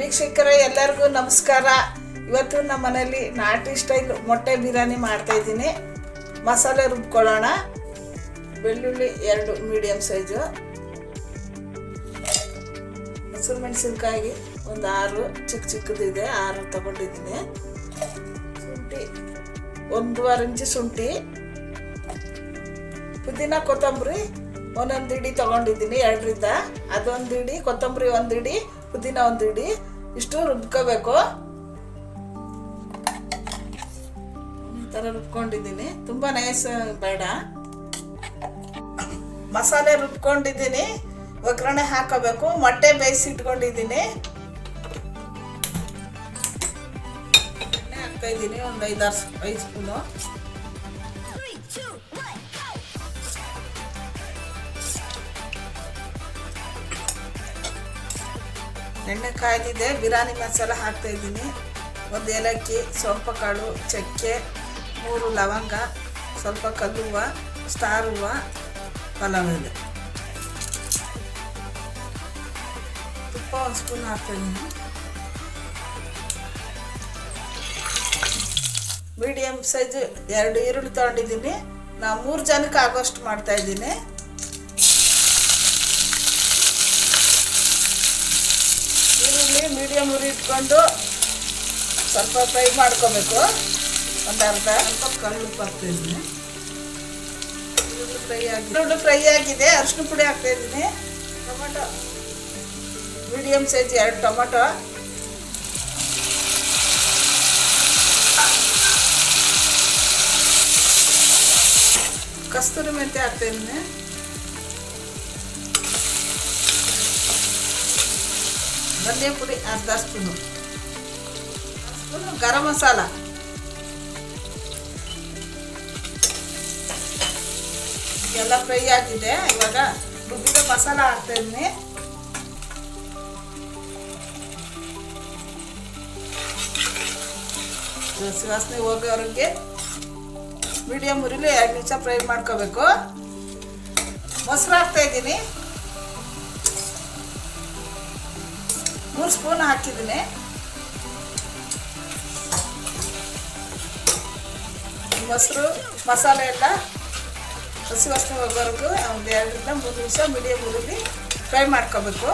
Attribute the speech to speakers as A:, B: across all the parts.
A: ವೀಕ್ಷಕರೇ ಎಲ್ಲರಿಗೂ ನಮಸ್ಕಾರ. ಇವತ್ತು ನಮ್ಮ ಮನೆಯಲ್ಲಿ ನಾಟಿ ಸ್ಟೈಲ್ ಮೊಟ್ಟೆ ಬಿರಿಯಾನಿ ಮಾಡ್ತಾ ಇದ್ದೀನಿ. ಮಸಾಲೆ ರುಬ್ಕೊಳ್ಳೋಣ. ಬೆಳ್ಳುಳ್ಳಿ 2 ಮೀಡಿಯಂ ಸೈಜು, ಹಸಿರು ಮೆಣಸಿನ್ಕಾಯಿ ಒಂದು 6 ಚಿಕ್ಕದಿದೆ, 6 ತಗೊಂಡಿದ್ದೀನಿ. ಶುಂಠಿ 1.5 ಇಂಚು ಶುಂಠಿ, ಪುದೀನ ಕೊತ್ತಂಬರಿ ಒಂದೊಂದು ಇಡಿ ತೊಗೊಂಡಿದ್ದೀನಿ 2ರಿಂದ. ಅದೊಂದು ಇಡಿ, ಕೊತ್ತಂಬರಿ 1 ಇಡಿ, ಪುದೀನ 1 ಇಡಿ, ಇಷ್ಟು ರುಬ್ಕೋಬೇಕು. ಈ ಥರ ರುಬ್ಕೊಂಡಿದ್ದೀನಿ, ತುಂಬ ನೈಸ್ ಬೇಡ. ಮಸಾಲೆ ರುಬ್ಕೊಂಡಿದ್ದೀನಿ, ಒಗ್ಗರಣೆ ಹಾಕೋಬೇಕು. ಮೊಟ್ಟೆ ಬೇಯಿಸಿ ಇಟ್ಕೊಂಡಿದ್ದೀನಿ, ಎಣ್ಣೆ ಹಾಕ್ತಾಯಿದ್ದೀನಿ ಒಂದು 5 ಸ್ಪೂನು. ಎಣ್ಣೆ ಕಾಯ್ದಿದೆ, ಬಿರಿಯಾನಿ ಮಸಾಲ ಹಾಕ್ತಾ ಇದ್ದೀನಿ. 1 ಏಲಕ್ಕಿ, ಸೊಂಪು ಕಾಳು, ಚಕ್ಕೆ, 3 ಲವಂಗ, ಸ್ವಲ್ಪ ಕಲ್ಲು ಹೂವು, ಸ್ಟಾರ್ ಹೂವು, ಪಲಾವ್ ಎಲೆ. ತುಪ್ಪ 1 ಸ್ಪೂನ್ ಹಾಕ್ತಾಯಿದ್ದೀನಿ. ಮೀಡಿಯಮ್ ಸೈಜ್ 2 ಈರುಳ್ಳಿ ತೊಗೊಂಡಿದ್ದೀನಿ. ನಾನು 3 ಜನಕ್ಕೆ ಆಗೋಷ್ಟು ಮಾಡ್ತಾಯಿದ್ದೀನಿ. ಮೀಡಿಯಮ್ ಉರಿ ಇಟ್ಕೊಂಡು ಸ್ವಲ್ಪ ಫ್ರೈ ಮಾಡ್ಕೋಬೇಕು. ಒಂದು ಅರ್ಧ ಸ್ವಲ್ಪ ಕಲ್ಲು ಉಪ್ಪು ಹಾಕ್ತಾಯಿದ್ದೀನಿ. ಈರುಳ್ಳಿ ಫ್ರೈ ಆಗಿದೆ. ಅರಿಶಿನ ಪುಡಿ ಹಾಕ್ತಾಯಿದ್ದೀನಿ. ಟೊಮೆಟೊ ಮೀಡಿಯಮ್ ಸೈಜ್ 2 ಟೊಮೆಟೊ, ಕಸ್ತೂರಿ ಮೆಂತ್ಯ ಹಾಕ್ತಾಯಿದ್ದೀನಿ. ಧನಿಯಾ ಪುಡಿ 1/2 ಸ್ಪೂನು, ಗರಂ ಮಸಾಲ, ಎಲ್ಲ ಫ್ರೈ ಆಗಿದೆ. ಇವಾಗ ರುಬ್ಬಿದ ಮಸಾಲ ಹಾಕ್ತಾ ಇದ್ದೀನಿ. ವಾಸನೆ ಹೋಗೋರಿಗೆ ಮೀಡಿಯಮ್ ಉರಿಲಿ 2 ನಿಮಿಷ ಫ್ರೈ ಮಾಡ್ಕೋಬೇಕು. ಮೊಸರು ಹಾಕ್ತಾ ಇದ್ದೀನಿ, 3 ಸ್ಪೂನ್ ಹಾಕಿದ್ದೀನಿ. ಮೊಸರು ಮಸಾಲೆ ಎಲ್ಲ ಹಸಿ ವಾಸನೆ ಹೋಗೋವರೆಗೂ ಒಂದು 2ರಿಂದ 3 ನಿಮಿಷ ಮೀಡಿಯಮ್ ಉರಿಲಿ ಫ್ರೈ ಮಾಡ್ಕೋಬೇಕು.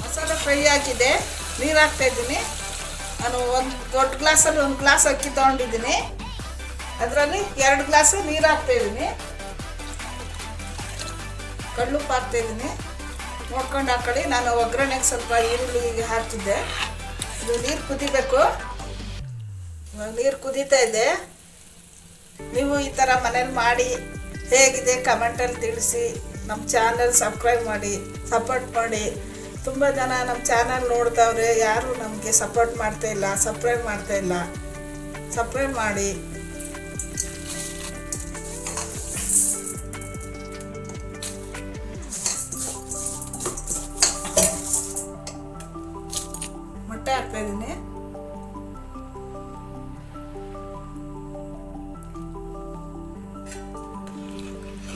A: ಮಸಾಲೆ ಫ್ರೈ ಆಗಿದೆ. ನೀರು ಹಾಕ್ತಾಯಿದ್ದೀನಿ. ನಾನು ಒಂದು ದೊಡ್ಡ ಗ್ಲಾಸಲ್ಲಿ 1 ಗ್ಲಾಸ್ ಅಕ್ಕಿ ತೊಗೊಂಡಿದ್ದೀನಿ. ಅದರಲ್ಲಿ 2 ಗ್ಲಾಸು ನೀರು ಹಾಕ್ತಾಯಿದ್ದೀನಿ. ಕಳ್ಳುಪ್ಪು ಹಾಕ್ತಾಯಿದ್ದೀನಿ, ನೋಡ್ಕೊಂಡು ಹಾಕೊಳ್ಳಿ. ನಾನು ಒಗ್ಗರಣೆಗೆ ಸ್ವಲ್ಪ ಈರುಳ್ಳಿ ಹಾಕಿದ್ದೆ. ಇದು ನೀರು ಕುದಿಬೇಕು. ನೀರು ಕುದೀತಾ ಇದೆ. ನೀವು ಈ ಥರ ಮನೇಲಿ ಮಾಡಿ ಹೇಗಿದೆ ಕಮೆಂಟಲ್ಲಿ ತಿಳಿಸಿ. ನಮ್ಮ ಚಾನಲ್ ಸಬ್ಸ್ಕ್ರೈಬ್ ಮಾಡಿ, ಸಪೋರ್ಟ್ ಮಾಡಿ. ತುಂಬ ಜನ ನಮ್ಮ ಚಾನಲ್ ನೋಡ್ತಾವ್ರೆ, ಯಾರು ನಮಗೆ ಸಪೋರ್ಟ್ ಮಾಡ್ತಾಯಿಲ್ಲ, ಸಬ್ಸ್ಕ್ರೈಬ್ ಮಾಡ್ತಾಯಿಲ್ಲ. ಸಬ್ಸ್ಕ್ರೈಬ್ ಮಾಡಿ. ಮೊಟ್ಟೆ ಹಾಕ್ತಾಯಿದ್ದೀನಿ.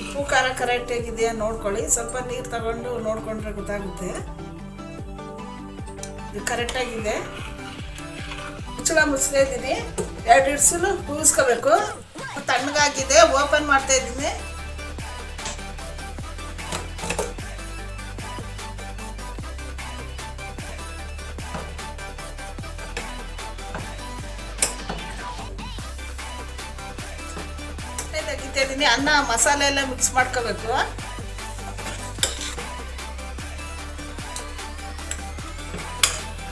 A: ಉಪ್ಪು ಖಾರ ಕರೆಕ್ಟ್ ಆಗಿದೆಯಾ ನೋಡ್ಕೊಳ್ಳಿ. ಸ್ವಲ್ಪ ನೀರು ತಗೊಂಡು ನೋಡಿಕೊಂಡ್ರೆ ಗೊತ್ತಾಗುತ್ತೆ. ಇದು ಕರೆಕ್ಟಾಗಿದೆ. ಮುಚ್ಚಳ ಮುಚ್ಚತಾ ಇದ್ದೀನಿ. 2 ಇಡ್ಸಲು ಕೂಗಿಸ್ಕೋಬೇಕು. ತಣ್ಣಗಾಗಿದೆ. ಓಪನ್ ಮಾಡ್ತಾ ಇದ್ದೀನಿ. ತೆಗಿತಾಯಿದ್ದೀನಿ. ಅನ್ನ ಮಸಾಲೆ ಎಲ್ಲ ಮಿಕ್ಸ್ ಮಾಡ್ಕೋಬೇಕು.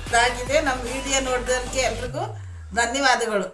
A: ಇದಾಗಿದೆ. ನಮ್ಮ ವಿಡಿಯೋ ನೋಡಿದಕ್ಕೆ ಎಲ್ರಿಗೂ ಧನ್ಯವಾದಗಳು.